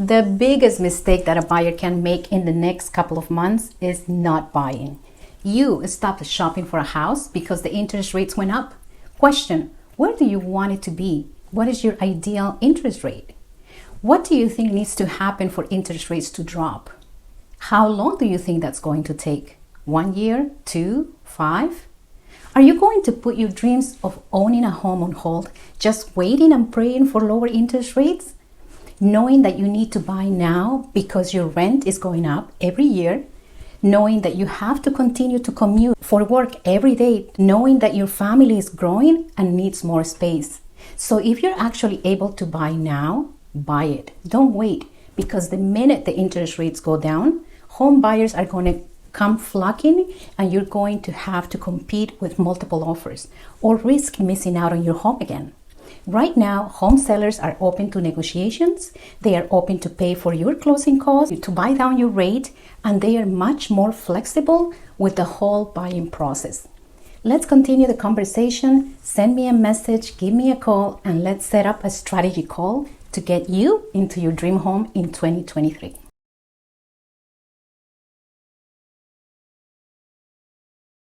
The biggest mistake that a buyer can make in the next couple of months is not buying. You stopped shopping for a house because the interest rates went up. Question, where do you want it to be? What is your ideal interest rate? What do you think needs to happen for interest rates to drop? How long do you think that's going to take? 1 year, 2, 5? Are you going to put your dreams of owning a home on hold, just waiting and praying for lower interest rates? Knowing that you need to buy now because your rent is going up every year, knowing that you have to continue to commute for work every day, knowing that your family is growing and needs more space. So if you're actually able to buy now, buy it. Don't wait, because the minute the interest rates go down, home buyers are going to come flocking and you're going to have to compete with multiple offers or risk missing out on your home again. Right now, home sellers are open to negotiations. They are open to pay for your closing costs, to buy down your rate, and they are much more flexible with the whole buying process. Let's continue the conversation. Send me a message, give me a call, and let's set up a strategy call to get you into your dream home in 2023.